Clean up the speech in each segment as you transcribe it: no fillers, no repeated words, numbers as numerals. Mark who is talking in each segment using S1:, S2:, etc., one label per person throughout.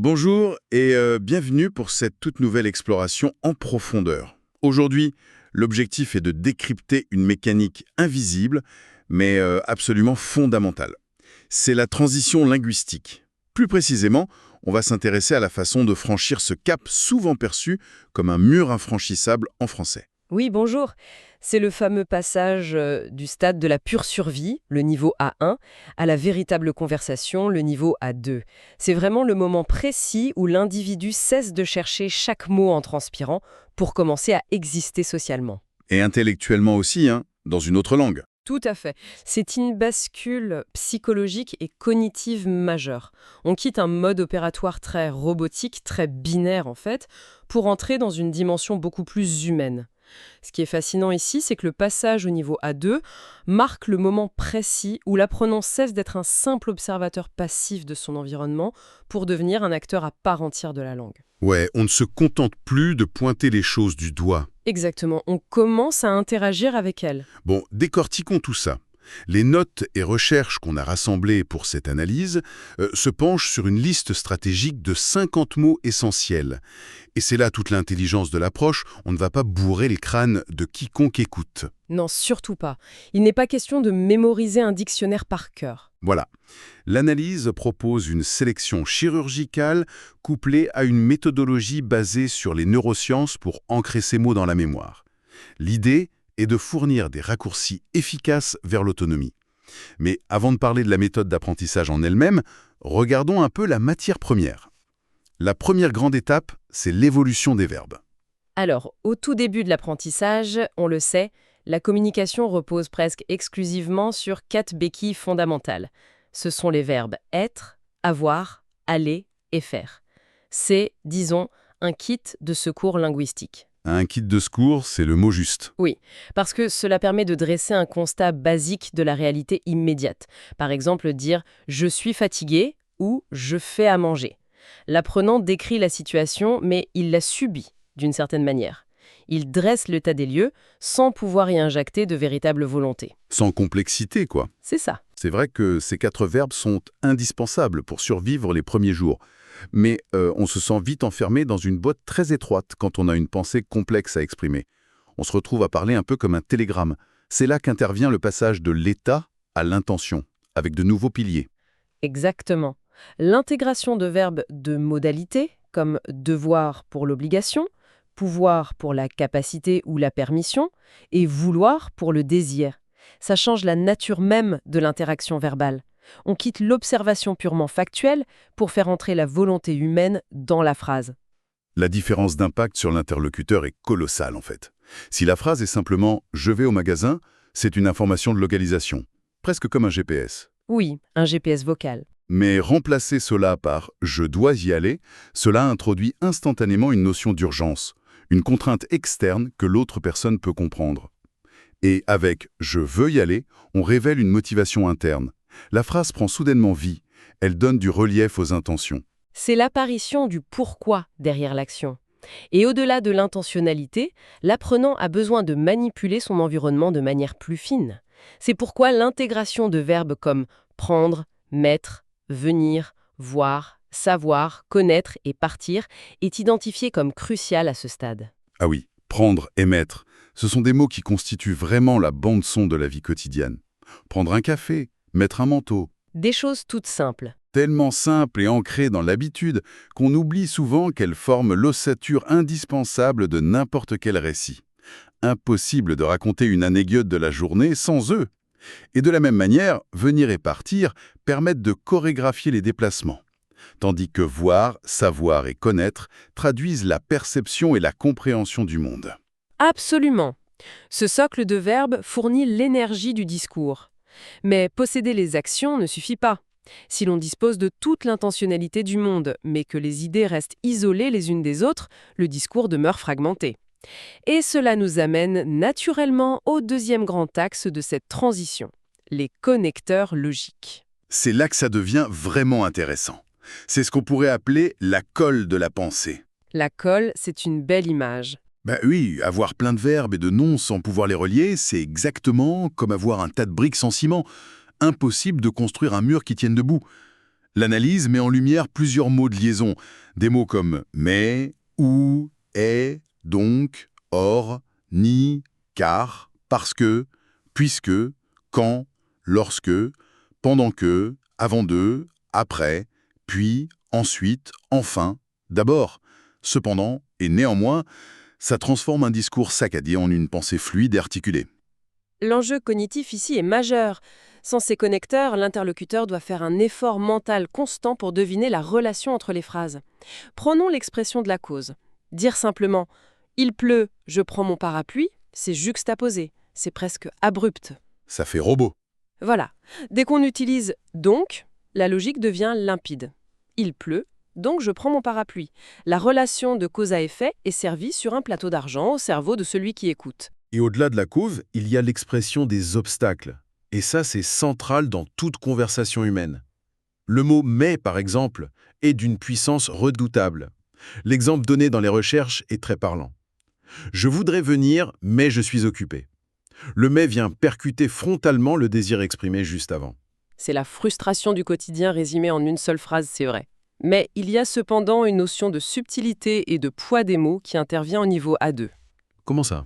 S1: Bonjour et bienvenue pour cette toute nouvelle exploration en profondeur. Aujourd'hui, l'objectif est de décrypter une mécanique invisible, mais absolument fondamentale. C'est la transition linguistique. Plus précisément, on va s'intéresser à la façon de franchir ce cap souvent perçu comme un mur infranchissable en français.
S2: Oui, bonjour. C'est le fameux passage du stade de la pure survie, le niveau A1, à la véritable conversation, le niveau A2. C'est vraiment le moment précis où l'individu cesse de chercher chaque mot en transpirant pour commencer à exister socialement.
S1: Et intellectuellement aussi, hein, dans une autre langue.
S2: Tout à fait. C'est une bascule psychologique et cognitive majeure. On quitte un mode opératoire très robotique, très binaire en fait, pour entrer dans une dimension beaucoup plus humaine. Ce qui est fascinant ici, c'est que le passage au niveau A2 marque le moment précis où l'apprenant cesse d'être un simple observateur passif de son environnement pour devenir un acteur à part entière de la langue.
S1: Ouais, on ne se contente plus de pointer les choses du doigt.
S2: Exactement, on commence à interagir avec elle.
S1: Bon, décortiquons tout ça. Les notes et recherches qu'on a rassemblées pour cette analyse se penchent sur une liste stratégique de 50 mots essentiels. Et c'est là toute l'intelligence de l'approche, on ne va pas bourrer les crânes de quiconque écoute.
S2: Non, surtout pas. Il n'est pas question de mémoriser un dictionnaire par cœur.
S1: Voilà. L'analyse propose une sélection chirurgicale couplée à une méthodologie basée sur les neurosciences pour ancrer ces mots dans la mémoire. L'idée est de fournir des raccourcis efficaces vers l'autonomie. Mais avant de parler de la méthode d'apprentissage en elle-même, regardons un peu la matière première. La première grande étape, c'est l'évolution des verbes.
S2: Alors, au tout début de l'apprentissage, on le sait, la communication repose presque exclusivement sur 4 béquilles fondamentales. Ce sont les verbes être, avoir, aller et faire. C'est, disons, un kit de secours linguistique.
S1: Un kit de secours, c'est le mot juste.
S2: Oui, parce que cela permet de dresser un constat basique de la réalité immédiate. Par exemple, dire « je suis fatigué » ou « je fais à manger ». L'apprenant décrit la situation, mais il la subit d'une certaine manière. Il dresse l'état des lieux sans pouvoir y injecter de véritable volonté.
S1: Sans complexité, quoi.
S2: C'est ça.
S1: C'est vrai que ces 4 verbes sont indispensables pour survivre les premiers jours. Mais on se sent vite enfermé dans une boîte très étroite quand on a une pensée complexe à exprimer. On se retrouve à parler un peu comme un télégramme. C'est là qu'intervient le passage de l'état à l'intention, avec de nouveaux piliers.
S2: Exactement. L'intégration de verbes de modalité, comme devoir pour l'obligation, pouvoir pour la capacité ou la permission, et vouloir pour le désir. Ça change la nature même de l'interaction verbale. On quitte l'observation purement factuelle pour faire entrer la volonté humaine dans la phrase.
S1: La différence d'impact sur l'interlocuteur est colossale en fait. Si la phrase est simplement « je vais au magasin », c'est une information de localisation, presque comme un GPS.
S2: Oui, un GPS vocal.
S1: Mais remplacer cela par « je dois y aller », cela introduit instantanément une notion d'urgence, une contrainte externe que l'autre personne peut comprendre. Et avec « je veux y aller », on révèle une motivation interne. La phrase prend soudainement vie, elle donne du relief aux intentions.
S2: C'est l'apparition du pourquoi derrière l'action. Et au-delà de l'intentionnalité, l'apprenant a besoin de manipuler son environnement de manière plus fine. C'est pourquoi l'intégration de verbes comme prendre, mettre, venir, voir, savoir, connaître et partir est identifiée comme cruciale à ce stade.
S1: Ah oui, prendre et mettre, ce sont des mots qui constituent vraiment la bande-son de la vie quotidienne. Prendre un café, mettre un manteau.
S2: Des choses toutes simples.
S1: Tellement simples et ancrées dans l'habitude qu'on oublie souvent qu'elles forment l'ossature indispensable de n'importe quel récit. Impossible de raconter une anecdote de la journée sans eux. Et de la même manière, venir et partir permettent de chorégraphier les déplacements. Tandis que voir, savoir et connaître traduisent la perception et la compréhension du monde.
S2: Absolument. Ce socle de verbes fournit l'énergie du discours. Mais posséder les actions ne suffit pas. Si l'on dispose de toute l'intentionnalité du monde, mais que les idées restent isolées les unes des autres, le discours demeure fragmenté. Et cela nous amène naturellement au deuxième grand axe de cette transition, les connecteurs logiques.
S1: C'est là que ça devient vraiment intéressant. C'est ce qu'on pourrait appeler la colle de la pensée.
S2: La colle, c'est une belle image.
S1: Ben oui, avoir plein de verbes et de noms sans pouvoir les relier, c'est exactement comme avoir un tas de briques sans ciment. Impossible de construire un mur qui tienne debout. L'analyse met en lumière plusieurs mots de liaison, des mots comme mais, ou, est, donc, or, ni, car, parce que, puisque, quand, lorsque, pendant que, avant de, après, puis, ensuite, enfin, d'abord, cependant et néanmoins, ça transforme un discours saccadé en une pensée fluide et articulée.
S2: L'enjeu cognitif ici est majeur. Sans ces connecteurs, l'interlocuteur doit faire un effort mental constant pour deviner la relation entre les phrases. Prenons l'expression de la cause. Dire simplement « il pleut, je prends mon parapluie », c'est juxtaposé, c'est presque abrupt.
S1: Ça fait robot.
S2: Voilà. Dès qu'on utilise « donc », la logique devient limpide. Il pleut, donc je prends mon parapluie. La relation de cause à effet est servie sur un plateau d'argent au cerveau de celui qui écoute.
S1: Et au-delà de la cause, il y a l'expression des obstacles. Et ça, c'est central dans toute conversation humaine. Le mot « mais », par exemple, est d'une puissance redoutable. L'exemple donné dans les recherches est très parlant. Je voudrais venir, mais je suis occupé. Le mais vient percuter frontalement le désir exprimé juste avant.
S2: C'est la frustration du quotidien résumée en une seule phrase, c'est vrai. Mais il y a cependant une notion de subtilité et de poids des mots qui intervient au niveau A2.
S1: Comment ça?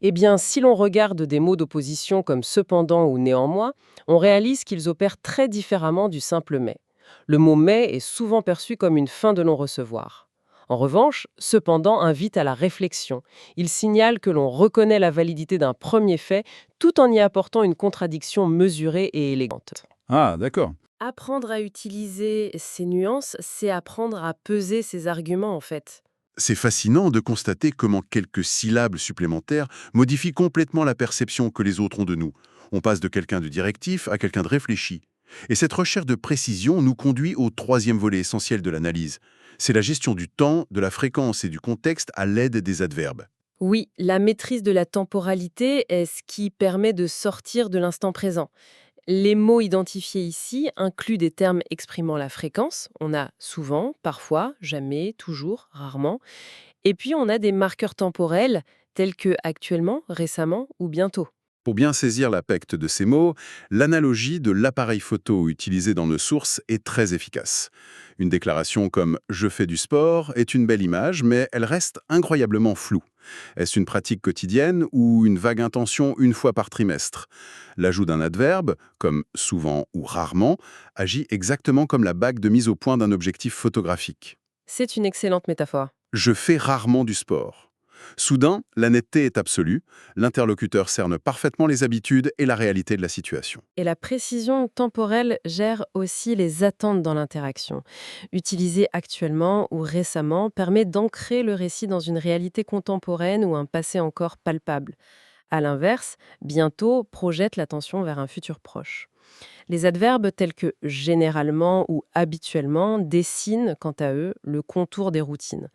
S2: Eh bien, si l'on regarde des mots d'opposition comme cependant ou néanmoins, on réalise qu'ils opèrent très différemment du simple mais. Le mot mais est souvent perçu comme une fin de non-recevoir. En revanche, cependant invite à la réflexion. Il signale que l'on reconnaît la validité d'un premier fait tout en y apportant une contradiction mesurée et élégante.
S1: Ah, d'accord.
S2: Apprendre à utiliser ces nuances, c'est apprendre à peser ses arguments en fait.
S1: C'est fascinant de constater comment quelques syllabes supplémentaires modifient complètement la perception que les autres ont de nous. On passe de quelqu'un de directif à quelqu'un de réfléchi. Et cette recherche de précision nous conduit au troisième volet essentiel de l'analyse. C'est la gestion du temps, de la fréquence et du contexte à l'aide des adverbes.
S2: Oui, la maîtrise de la temporalité est ce qui permet de sortir de l'instant présent. Les mots identifiés ici incluent des termes exprimant la fréquence. On a souvent, parfois, jamais, toujours, rarement. Et puis on a des marqueurs temporels tels que actuellement, récemment ou bientôt.
S1: Pour bien saisir l'aspect de ces mots, l'analogie de l'appareil photo utilisé dans nos sources est très efficace. Une déclaration comme « je fais du sport » est une belle image, mais elle reste incroyablement floue. Est-ce une pratique quotidienne ou une vague intention une fois par trimestre? L'ajout d'un adverbe, comme « souvent » ou « rarement », agit exactement comme la bague de mise au point d'un objectif photographique.
S2: C'est une excellente métaphore.
S1: Je fais rarement du sport. Soudain, la netteté est absolue, l'interlocuteur cerne parfaitement les habitudes et la réalité de la situation.
S2: Et la précision temporelle gère aussi les attentes dans l'interaction. Utiliser actuellement ou récemment permet d'ancrer le récit dans une réalité contemporaine ou un passé encore palpable. À l'inverse, bientôt projette l'attention vers un futur proche. Les adverbes tels que généralement ou habituellement dessinent, quant à eux, le contour des routines.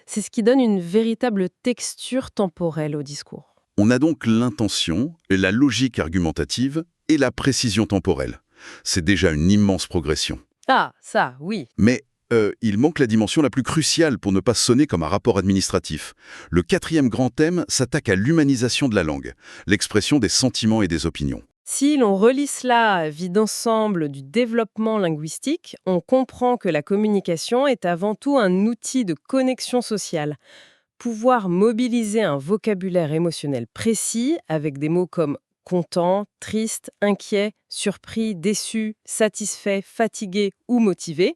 S2: C'est ce qui donne une véritable texture temporelle au discours.
S1: On a donc l'intention, la logique argumentative et la précision temporelle. C'est déjà une immense progression.
S2: Ah, ça, oui.
S1: Mais il manque la dimension la plus cruciale pour ne pas sonner comme un rapport administratif. Le quatrième grand thème s'attaque à l'humanisation de la langue, l'expression des sentiments et des opinions.
S2: Si l'on relie cela à vie d'ensemble du développement linguistique, on comprend que la communication est avant tout un outil de connexion sociale. Pouvoir mobiliser un vocabulaire émotionnel précis avec des mots comme content, triste, inquiet, surpris, déçu, satisfait, fatigué ou motivé,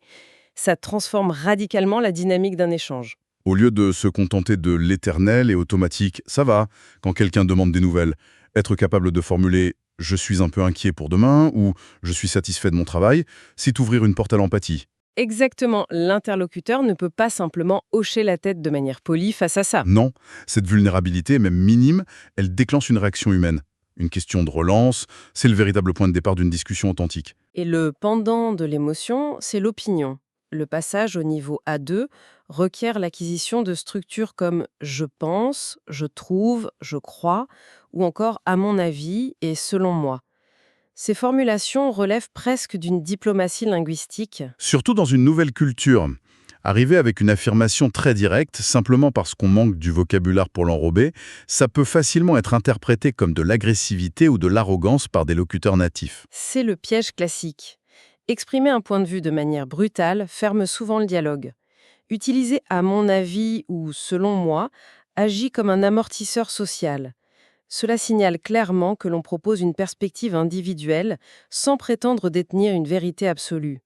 S2: ça transforme radicalement la dynamique d'un échange.
S1: Au lieu de se contenter de l'éternel et automatique « ça va » quand quelqu'un demande des nouvelles, être capable de formuler « je suis un peu inquiet pour demain » ou « je suis satisfait de mon travail », c'est ouvrir une porte à l'empathie.
S2: Exactement, l'interlocuteur ne peut pas simplement hocher la tête de manière polie face à ça.
S1: Non, cette vulnérabilité, même minime, elle déclenche une réaction humaine. Une question de relance, c'est le véritable point de départ d'une discussion authentique.
S2: Et le pendant de l'émotion, c'est l'opinion. Le passage au niveau A2 requiert l'acquisition de structures comme je pense, je trouve, je crois, ou encore à mon avis et selon moi. Ces formulations relèvent presque d'une diplomatie linguistique.
S1: Surtout dans une nouvelle culture. Arriver avec une affirmation très directe, simplement parce qu'on manque du vocabulaire pour l'enrober, ça peut facilement être interprété comme de l'agressivité ou de l'arrogance par des locuteurs natifs.
S2: C'est le piège classique. Exprimer un point de vue de manière brutale ferme souvent le dialogue. Utiliser à mon avis ou selon moi agit comme un amortisseur social. Cela signale clairement que l'on propose une perspective individuelle sans prétendre détenir une vérité absolue.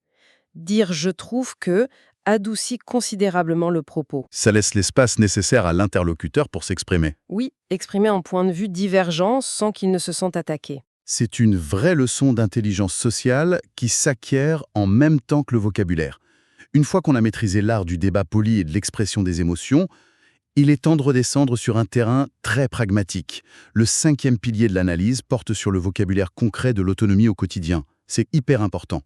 S2: Dire je trouve que adoucit considérablement le propos.
S1: Ça laisse l'espace nécessaire à l'interlocuteur pour s'exprimer.
S2: Oui, exprimer un point de vue divergent sans qu'il ne se sente attaqué.
S1: C'est une vraie leçon d'intelligence sociale qui s'acquiert en même temps que le vocabulaire. Une fois qu'on a maîtrisé l'art du débat poli et de l'expression des émotions, il est temps de redescendre sur un terrain très pragmatique. Le 5e pilier de l'analyse porte sur le vocabulaire concret de l'autonomie au quotidien. C'est hyper important.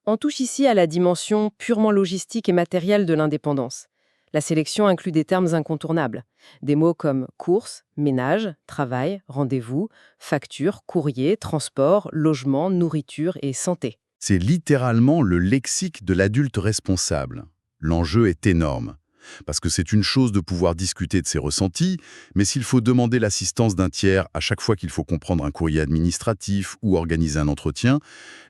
S2: On touche ici à la dimension purement logistique et matérielle de l'indépendance. La sélection inclut des termes incontournables. Des mots comme course, ménage, travail, rendez-vous, facture, courrier, transport, logement, nourriture et santé.
S1: C'est littéralement le lexique de l'adulte responsable. L'enjeu est énorme. Parce que c'est une chose de pouvoir discuter de ses ressentis, mais s'il faut demander l'assistance d'un tiers à chaque fois qu'il faut comprendre un courrier administratif ou organiser un entretien,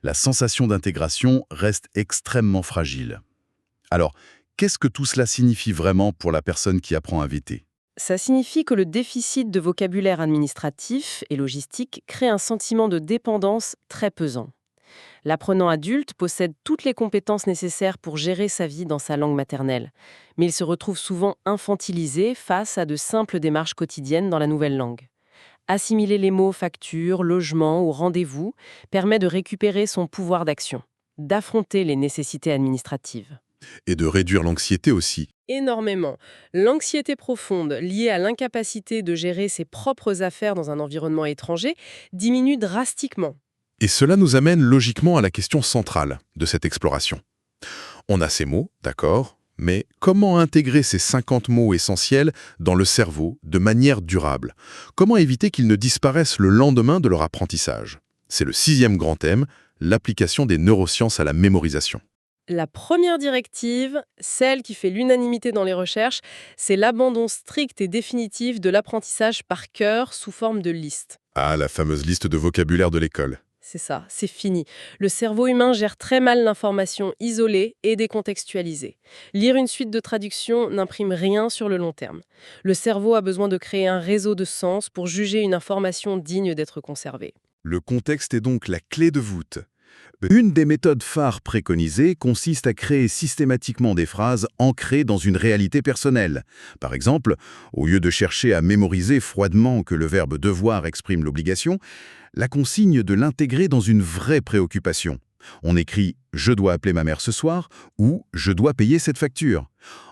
S1: la sensation d'intégration reste extrêmement fragile. Alors, qu'est-ce que tout cela signifie vraiment pour la personne qui apprend à VT ?
S2: Ça signifie que le déficit de vocabulaire administratif et logistique crée un sentiment de dépendance très pesant. L'apprenant adulte possède toutes les compétences nécessaires pour gérer sa vie dans sa langue maternelle, mais il se retrouve souvent infantilisé face à de simples démarches quotidiennes dans la nouvelle langue. Assimiler les mots facture, logement ou rendez-vous permet de récupérer son pouvoir d'action, d'affronter les nécessités administratives.
S1: Et de réduire l'anxiété aussi.
S2: Énormément. L'anxiété profonde liée à l'incapacité de gérer ses propres affaires dans un environnement étranger diminue drastiquement.
S3: Et cela nous amène logiquement à la question centrale de cette exploration. On a ces mots, d'accord, mais comment intégrer ces 50 mots essentiels dans le cerveau de manière durable? Comment éviter qu'ils ne disparaissent le lendemain de leur apprentissage? C'est le 6e grand thème, l'application des neurosciences à la mémorisation.
S2: La première directive, celle qui fait l'unanimité dans les recherches, c'est l'abandon strict et définitif de l'apprentissage par cœur sous forme de liste.
S3: Ah, la fameuse liste de vocabulaire de l'école.
S2: C'est ça, c'est fini. Le cerveau humain gère très mal l'information isolée et décontextualisée. Lire une suite de traductions n'imprime rien sur le long terme. Le cerveau a besoin de créer un réseau de sens pour juger une information digne d'être conservée.
S1: Le contexte est donc la clé de voûte. Une des méthodes phares préconisées consiste à créer systématiquement des phrases ancrées dans une réalité personnelle. Par exemple, au lieu de chercher à mémoriser froidement que le verbe devoir exprime l'obligation, la consigne de l'intégrer dans une vraie préoccupation. On écrit « je dois appeler ma mère ce soir » ou « je dois payer cette facture ».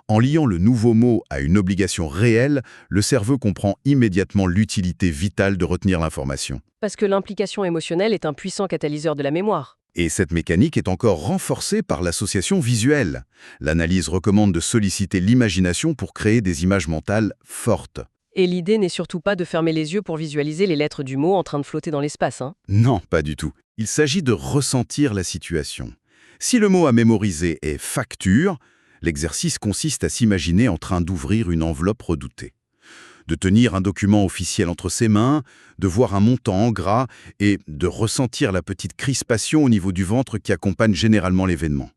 S1: En liant le nouveau mot à une obligation réelle, le cerveau comprend immédiatement l'utilité vitale de retenir l'information.
S2: Parce que l'implication émotionnelle est un puissant catalyseur de la mémoire.
S1: Et cette mécanique est encore renforcée par l'association visuelle. L'analyse recommande de solliciter l'imagination pour créer des images mentales fortes.
S2: Et l'idée n'est surtout pas de fermer les yeux pour visualiser les lettres du mot en train de flotter dans l'espace.
S1: Non, pas du tout. Il s'agit de ressentir la situation. Si le mot à mémoriser est « facture », l'exercice consiste à s'imaginer en train d'ouvrir une enveloppe redoutée, de tenir un document officiel entre ses mains, de voir un montant en gras et de ressentir la petite crispation au niveau du ventre qui accompagne généralement l'événement.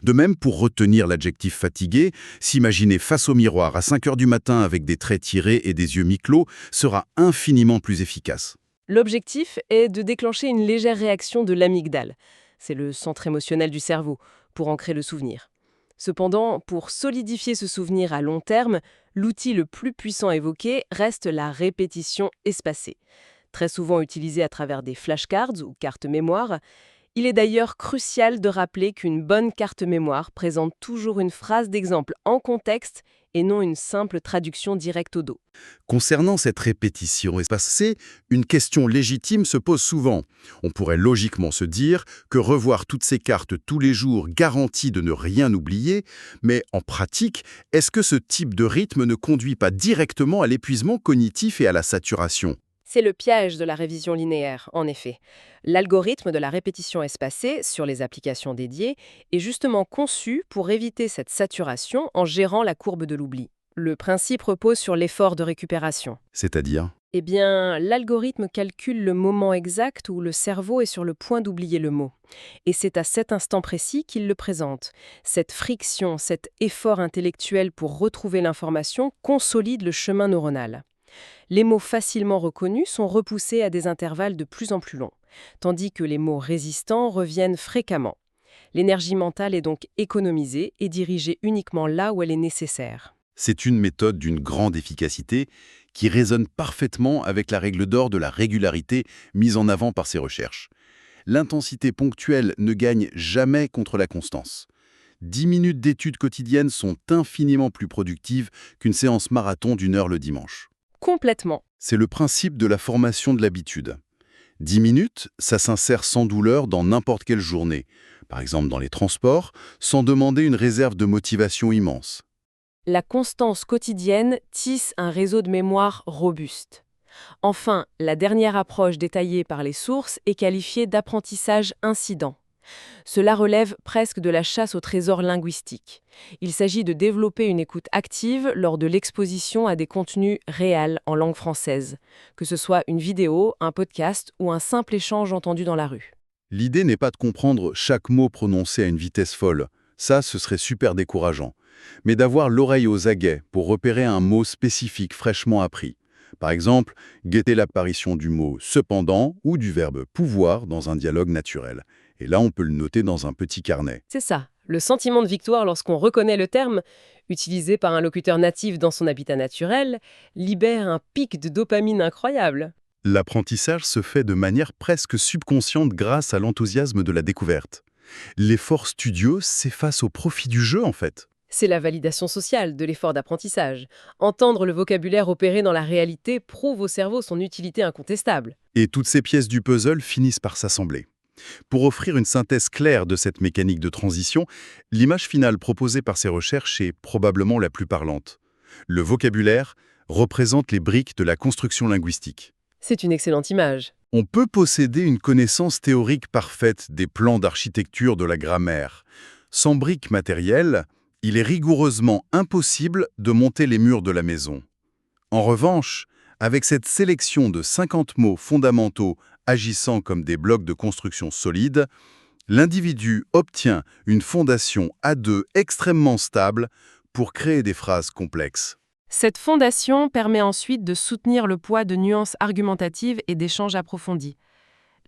S1: De même, pour retenir l'adjectif fatigué, s'imaginer face au miroir à 5 heures du matin avec des traits tirés et des yeux mi-clos sera infiniment plus efficace.
S2: L'objectif est de déclencher une légère réaction de l'amygdale. C'est le centre émotionnel du cerveau, pour ancrer le souvenir. Cependant, pour solidifier ce souvenir à long terme, l'outil le plus puissant évoqué reste la répétition espacée. Très souvent utilisée à travers des flashcards ou cartes mémoire, il est d'ailleurs crucial de rappeler qu'une bonne carte mémoire présente toujours une phrase d'exemple en contexte et non une simple traduction directe au dos.
S1: Concernant cette répétition espacée, une question légitime se pose souvent. On pourrait logiquement se dire que revoir toutes ces cartes tous les jours garantit de ne rien oublier, mais en pratique, est-ce que ce type de rythme ne conduit pas directement à l'épuisement cognitif et à la saturation ?
S2: C'est le piège de la révision linéaire, en effet. L'algorithme de la répétition espacée sur les applications dédiées est justement conçu pour éviter cette saturation en gérant la courbe de l'oubli. Le principe repose sur l'effort de récupération.
S1: C'est-à-dire ?
S2: Eh bien, l'algorithme calcule le moment exact où le cerveau est sur le point d'oublier le mot. Et c'est à cet instant précis qu'il le présente. Cette friction, cet effort intellectuel pour retrouver l'information consolide le chemin neuronal. Les mots facilement reconnus sont repoussés à des intervalles de plus en plus longs, tandis que les mots résistants reviennent fréquemment. L'énergie mentale est donc économisée et dirigée uniquement là où elle est nécessaire.
S1: C'est une méthode d'une grande efficacité qui résonne parfaitement avec la règle d'or de la régularité mise en avant par ces recherches. L'intensité ponctuelle ne gagne jamais contre la constance. 10 minutes d'études quotidiennes sont infiniment plus productives qu'une séance marathon d'une heure le dimanche.
S2: Complètement.
S1: C'est le principe de la formation de l'habitude. 10 minutes, ça s'insère sans douleur dans n'importe quelle journée, par exemple dans les transports, sans demander une réserve de motivation immense.
S2: La constance quotidienne tisse un réseau de mémoire robuste. Enfin, la dernière approche détaillée par les sources est qualifiée d'apprentissage incident. Cela relève presque de la chasse au trésor linguistique. Il s'agit de développer une écoute active lors de l'exposition à des contenus réels en langue française, que ce soit une vidéo, un podcast ou un simple échange entendu dans la rue.
S1: L'idée n'est pas de comprendre chaque mot prononcé à une vitesse folle. Ça, ce serait super décourageant. Mais d'avoir l'oreille aux aguets pour repérer un mot spécifique fraîchement appris. Par exemple, guetter l'apparition du mot « cependant » ou du verbe « pouvoir » dans un dialogue naturel. Et là, on peut le noter dans un petit carnet.
S2: C'est ça, le sentiment de victoire lorsqu'on reconnaît le terme, utilisé par un locuteur natif dans son habitat naturel, libère un pic de dopamine incroyable.
S1: L'apprentissage se fait de manière presque subconsciente grâce à l'enthousiasme de la découverte. L'effort studieux s'efface au profit du jeu, en fait.
S2: C'est la validation sociale de l'effort d'apprentissage. Entendre le vocabulaire opérer dans la réalité prouve au cerveau son utilité incontestable.
S1: Et toutes ces pièces du puzzle finissent par s'assembler. Pour offrir une synthèse claire de cette mécanique de transition, l'image finale proposée par ces recherches est probablement la plus parlante. Le vocabulaire représente les briques de la construction linguistique.
S2: C'est une excellente image.
S1: On peut posséder une connaissance théorique parfaite des plans d'architecture de la grammaire. Sans briques matérielles, il est rigoureusement impossible de monter les murs de la maison. En revanche, avec cette sélection de 50 mots fondamentaux agissant comme des blocs de construction solides, l'individu obtient une fondation à deux extrêmement stable pour créer des phrases complexes.
S2: Cette fondation permet ensuite de soutenir le poids de nuances argumentatives et d'échanges approfondis.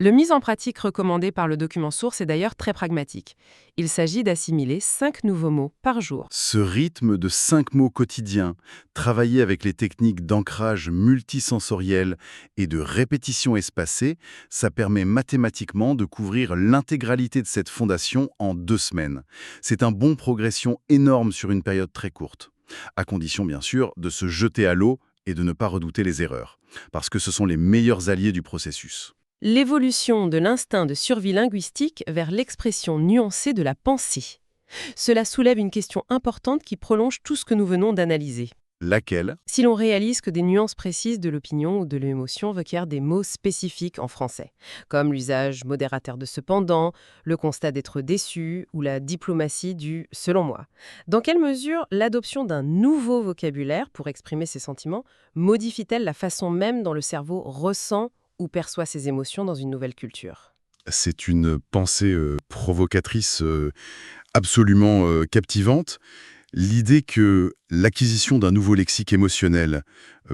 S2: Le mise en pratique recommandé par le document source est d'ailleurs très pragmatique. Il s'agit d'assimiler 5 nouveaux mots par jour.
S1: Ce rythme de 5 mots quotidiens, travailler avec les techniques d'ancrage multisensoriel et de répétition espacée, ça permet mathématiquement de couvrir l'intégralité de cette fondation en 2 semaines. C'est un bond de progression énorme sur une période très courte. À condition, bien sûr, de se jeter à l'eau et de ne pas redouter les erreurs, parce que ce sont les meilleurs alliés du processus.
S2: L'évolution de l'instinct de survie linguistique vers l'expression nuancée de la pensée. Cela soulève une question importante qui prolonge tout ce que nous venons d'analyser.
S1: Laquelle?
S2: Si l'on réalise que des nuances précises de l'opinion ou de l'émotion requièrent des mots spécifiques en français, comme l'usage modérateur de cependant, le constat d'être déçu ou la diplomatie du « selon moi », dans quelle mesure l'adoption d'un nouveau vocabulaire pour exprimer ses sentiments modifie-t-elle la façon même dont le cerveau ressent ou perçoit ses émotions dans une nouvelle culture?
S1: C'est une pensée provocatrice absolument captivante. L'idée que l'acquisition d'un nouveau lexique émotionnel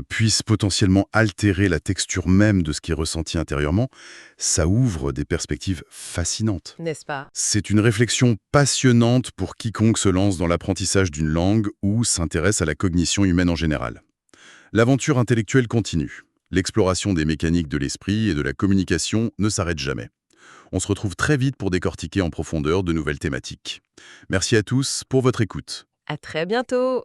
S1: puisse potentiellement altérer la texture même de ce qui est ressenti intérieurement, ça ouvre des perspectives fascinantes.
S2: N'est-ce pas?
S1: C'est une réflexion passionnante pour quiconque se lance dans l'apprentissage d'une langue ou s'intéresse à la cognition humaine en général. L'aventure intellectuelle continue. L'exploration des mécaniques de l'esprit et de la communication ne s'arrête jamais. On se retrouve très vite pour décortiquer en profondeur de nouvelles thématiques. Merci à tous pour votre écoute.
S2: À très bientôt!